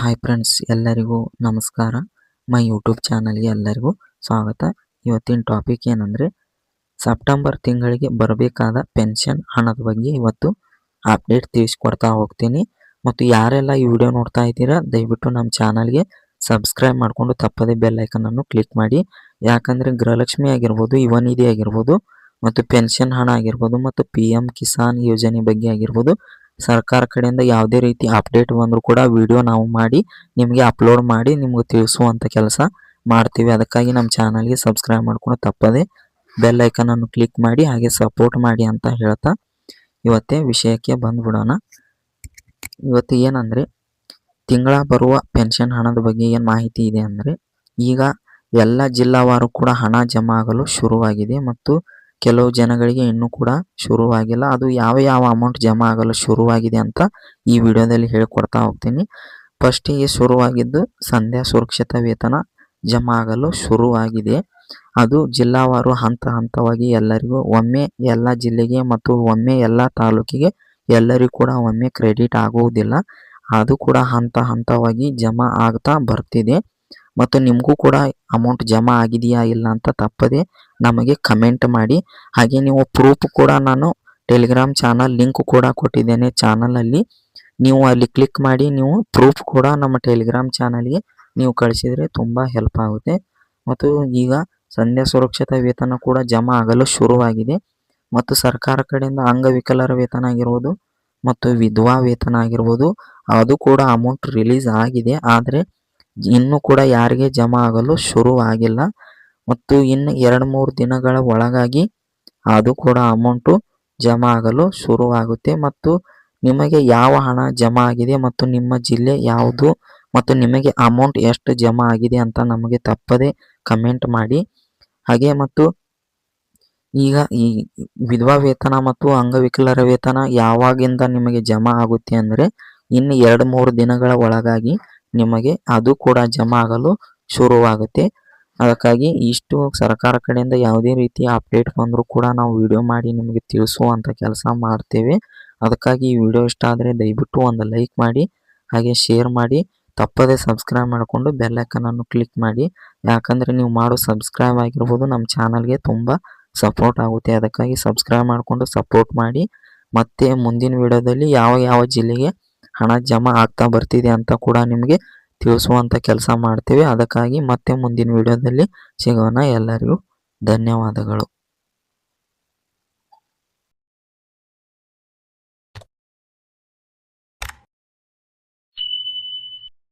Hi friends, ಎಲ್ಲರಿಗೂ ನಮಸ್ಕಾರ. My YouTube ಚಾನಲ್ಗೆ ಎಲ್ಲರಿಗೂ ಸ್ವಾಗತ. ಇವತ್ತಿನ ಟಾಪಿಕ್ ಏನಂದರೆ, ಸೆಪ್ಟೆಂಬರ್ ತಿಂಗಳಿಗೆ ಬರಬೇಕಾದ ಪೆನ್ಷನ್ ಹಣದ ಬಗ್ಗೆ ಇವತ್ತು ಅಪ್ಡೇಟ್ ತಿಳಿಸ್ಕೊಡ್ತಾ ಹೋಗ್ತೀನಿ. ಮತ್ತು ಯಾರೆಲ್ಲ ಈ ವಿಡಿಯೋ ನೋಡ್ತಾ ಇದ್ದೀರಾ, ದಯವಿಟ್ಟು ನಮ್ಮ ಚಾನಲ್ಗೆ ಸಬ್ಸ್ಕ್ರೈಬ್ ಮಾಡಿಕೊಂಡು ತಪ್ಪದೇ ಬೆಲ್ ಐಕನನ್ನು ಕ್ಲಿಕ್ ಮಾಡಿ. ಯಾಕಂದರೆ ಗೃಹಲಕ್ಷ್ಮಿ ಆಗಿರ್ಬೋದು, ಯುವ ನಿಧಿ ಆಗಿರ್ಬೋದು, ಮತ್ತು ಪೆನ್ಷನ್ ಹಣ ಆಗಿರ್ಬೋದು, ಮತ್ತು PM ಕಿಸಾನ್ ಯೋಜನೆ ಬಗ್ಗೆ ಆಗಿರ್ಬೋದು, ಸರ್ಕಾರ ಕಡೆಯಿಂದ ಯಾವುದೇ ರೀತಿ ಅಪ್ಡೇಟ್ ಬಂದರೂ ಕೂಡ ವಿಡಿಯೋ ನಾವು ಮಾಡಿ ನಿಮಗೆ ಅಪ್ಲೋಡ್ ಮಾಡಿ ನಿಮ್ಗೆ ತಿಳಿಸುವಂಥ ಕೆಲಸ ಮಾಡ್ತೀವಿ. ಅದಕ್ಕಾಗಿ ನಮ್ಮ ಚಾನಲ್ಗೆ ಸಬ್ಸ್ಕ್ರೈಬ್ ಮಾಡ್ಕೊಂಡು ತಪ್ಪದೆ ಬೆಲ್ ಐಕನನ್ನು ಕ್ಲಿಕ್ ಮಾಡಿ ಹಾಗೆ ಸಪೋರ್ಟ್ ಮಾಡಿ ಅಂತ ಹೇಳ್ತಾ ಇವತ್ತೇ ವಿಷಯಕ್ಕೆ ಬಂದ್ಬಿಡೋಣ. ಇವತ್ತು ಏನಂದರೆ, ತಿಂಗಳ ಬರುವ ಪೆನ್ಷನ್ ಹಣದ ಬಗ್ಗೆ ಏನು ಮಾಹಿತಿ ಇದೆ ಅಂದರೆ, ಈಗ ಎಲ್ಲ ಜಿಲ್ಲಾವಾರು ಕೂಡ ಹಣ ಜಮಾ ಆಗಲು ಶುರುವಾಗಿದೆ ಮತ್ತು ಕೆಲವು ಜನಗಳಿಗೆ ಇನ್ನೂ ಕೂಡ ಶುರುವಾಗಿಲ್ಲ. ಅದು ಯಾವ ಅಮೌಂಟ್ ಜಮಾ ಆಗಲು ಶುರುವಾಗಿದೆ ಅಂತ ಈ ವಿಡಿಯೋದಲ್ಲಿ ಹೇಳ್ಕೊಡ್ತಾ ಹೋಗ್ತೀನಿ. ಫಸ್ಟಿಗೆ ಶುರುವಾಗಿದ್ದು ಸಂಧ್ಯಾ ಸುರಕ್ಷತಾ ವೇತನ ಜಮಾ ಆಗಲು ಶುರುವಾಗಿದೆ. ಅದು ಜಿಲ್ಲಾವಾರು ಹಂತವಾಗಿ ಎಲ್ಲರಿಗೂ ಒಮ್ಮೆ ಎಲ್ಲ ಜಿಲ್ಲೆಗೆ ಮತ್ತು ಒಮ್ಮೆ ಎಲ್ಲ ತಾಲೂಕಿಗೆ ಎಲ್ಲರಿಗೂ ಕೂಡ ಒಮ್ಮೆ ಕ್ರೆಡಿಟ್ ಆಗುವುದಿಲ್ಲ. ಅದು ಕೂಡ ಹಂತವಾಗಿ ಜಮಾ ಆಗ್ತಾ ಬರ್ತಿದೆ. ಮತ್ತು ನಿಮಗೂ ಕೂಡ ಅಮೌಂಟ್ ಜಮಾ ಆಗಿದೆಯಾ ಇಲ್ಲ ಅಂತ ತಪ್ಪದೆ ನಮಗೆ ಕಮೆಂಟ್ ಮಾಡಿ. ಹಾಗೆ ನೀವು ಪ್ರೂಫ್ ಕೂಡ ನಾನು ಟೆಲಿಗ್ರಾಮ್ ಚಾನಲ್ ಲಿಂಕ್ ಕೂಡ ಕೊಟ್ಟಿದ್ದೇನೆ ಚಾನಲಲ್ಲಿ. ನೀವು ಅಲ್ಲಿ ಕ್ಲಿಕ್ ಮಾಡಿ ನೀವು ಪ್ರೂಫ್ ಕೂಡ ನಮ್ಮ ಟೆಲಿಗ್ರಾಮ್ ಚಾನಲ್ಗೆ ನೀವು ಕಳಿಸಿದರೆ ತುಂಬ ಹೆಲ್ಪ್ ಆಗುತ್ತೆ. ಮತ್ತು ಈಗ ಸಂಧ್ಯಾ ಸುರಕ್ಷತಾ ವೇತನ ಕೂಡ ಜಮಾ ಆಗಲು ಶುರುವಾಗಿದೆ. ಮತ್ತು ಸರ್ಕಾರ ಕಡೆಯಿಂದ ಅಂಗವಿಕಲರ ವೇತನ ಆಗಿರ್ಬೋದು ಮತ್ತು ವಿಧವಾ ವೇತನ ಆಗಿರ್ಬೋದು, ಅದು ಕೂಡ ಅಮೌಂಟ್ ರಿಲೀಸ್ ಆಗಿದೆ. ಆದರೆ ಇನ್ನೂ ಕೂಡ ಯಾರಿಗೆ ಜಮಾ ಆಗಲು ಶುರುವಾಗಿಲ್ಲ. ಮತ್ತು ಇನ್ನು 2-3 ದಿನಗಳ ಒಳಗಾಗಿ ಅದು ಕೂಡ ಅಮೌಂಟು ಜಮಾ ಆಗಲು ಶುರುವಾಗುತ್ತೆ. ಮತ್ತು ನಿಮಗೆ ಯಾವ ಹಣ ಜಮಾ ಆಗಿದೆ ಮತ್ತು ನಿಮ್ಮ ಜಿಲ್ಲೆ ಯಾವುದು ಮತ್ತು ನಿಮಗೆ ಅಮೌಂಟ್ ಎಷ್ಟು ಜಮಾ ಆಗಿದೆ ಅಂತ ನಮಗೆ ತಪ್ಪದೆ ಕಮೆಂಟ್ ಮಾಡಿ. ಹಾಗೆ ಮತ್ತು ಈಗ ಈ ವಿಧವಾ ವೇತನ ಮತ್ತು ಅಂಗವಿಕಲರ ವೇತನ ಯಾವಾಗಿಂದ ನಿಮಗೆ ಜಮಾ ಆಗುತ್ತೆ ಅಂದರೆ, ಇನ್ನು 2-3 ದಿನಗಳ ಒಳಗಾಗಿ ನಿಮಗೆ ಅದು ಕೂಡ ಜಮಾ ಆಗಲು ಶುರುವಾಗುತ್ತೆ. ಅದಕ್ಕಾಗಿ ಇಷ್ಟು ಸರ್ಕಾರ ಕಡೆಯಿಂದ ಯಾವುದೇ ರೀತಿಯ ಅಪ್ಡೇಟ್ ಬಂದರೂ ಕೂಡ ನಾವು ವಿಡಿಯೋ ಮಾಡಿ ನಿಮಗೆ ತಿಳಿಸುವಂಥ ಕೆಲಸ ಮಾಡ್ತೇವೆ. ಅದಕ್ಕಾಗಿ ಈ ವಿಡಿಯೋ ಇಷ್ಟ ಆದರೆ ದಯವಿಟ್ಟು ಒಂದು ಲೈಕ್ ಮಾಡಿ, ಹಾಗೆ ಶೇರ್ ಮಾಡಿ, ತಪ್ಪದೇ ಸಬ್ಸ್ಕ್ರೈಬ್ ಮಾಡಿಕೊಂಡು ಬೆಲ್ ಐಕನನ್ನು ಕ್ಲಿಕ್ ಮಾಡಿ. ಯಾಕಂದರೆ ನೀವು ಮಾಡೋ ಸಬ್ಸ್ಕ್ರೈಬ್ ಆಗಿರ್ಬೋದು ನಮ್ಮ ಚಾನಲ್ಗೆ ತುಂಬ ಸಪೋರ್ಟ್ ಆಗುತ್ತೆ. ಅದಕ್ಕಾಗಿ ಸಬ್ಸ್ಕ್ರೈಬ್ ಮಾಡಿಕೊಂಡು ಸಪೋರ್ಟ್ ಮಾಡಿ. ಮತ್ತು ಮುಂದಿನ ವಿಡಿಯೋದಲ್ಲಿ ಯಾವ ಜಿಲ್ಲೆಗೆ ಹಣ ಜಮಾ ಆಗ್ತಾ ಬರ್ತಿದೆ ಅಂತ ಕೂಡ ನಿಮಗೆ ತಿಳಿಸುವಂಥ ಕೆಲಸ ಮಾಡ್ತೇವೆ. ಅದಕ್ಕಾಗಿ ಮತ್ತೆ ಮುಂದಿನ ವಿಡಿಯೋದಲ್ಲಿ ಸಿಗೋಣ. ಎಲ್ಲರಿಗೂ ಧನ್ಯವಾದಗಳು.